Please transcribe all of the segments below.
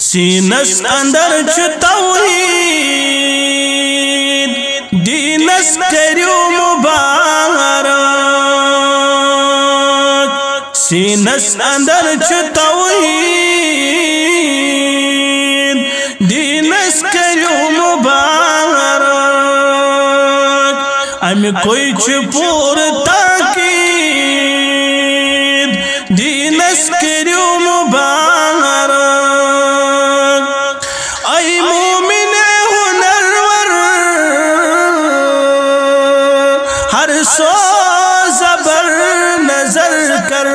sense اندر چھ توحید دینس کریو مبارک sense اندر چھ توحید دینس کریو مبارک امی کوئی چھ پور تاکید دینس کریو مبارک ای مومن ہنرور ہر سو زبر نظر کر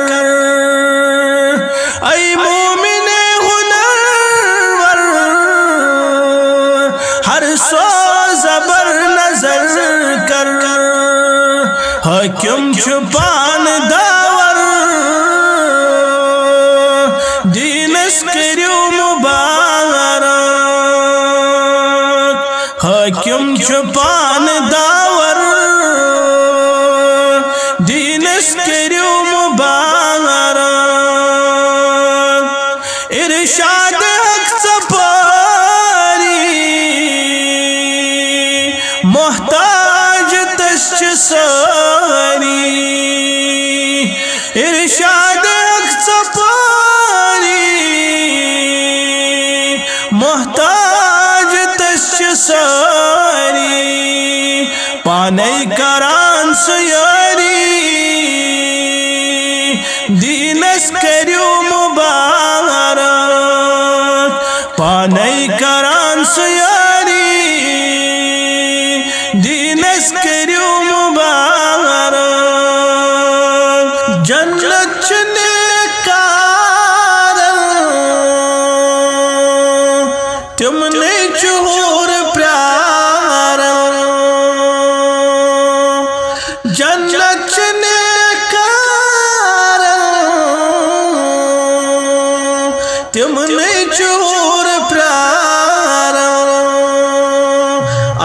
ای مومن ہنرور ہر سو زبر نظر کر حکم چھپان داور دینس کریو مبارک حکم چھپان داور دینس کریو مبارک ارشاد حق سپاری محتاج تشچ ساری ارشاد حق سپاری محتاج تشچ ساری پانی کران سیاری دینس کریو مبارک پانی کران سیاری دینس کریو مبارک جنت چنے کار تم نے چہور پیار جنت چنے کار تم نے چہور پیار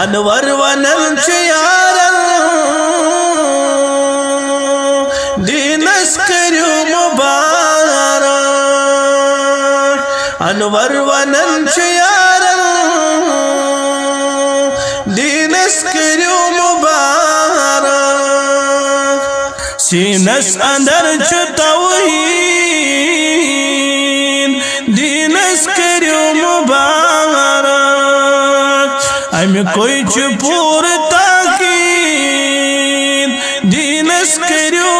انور ونن چیار دینس کریو مبارک انور ونن چیار دینس کریو مبارک سینس اندر چھ توحید دینس کریو مبارک امی کوئی چھ پور تاکید دینس کریو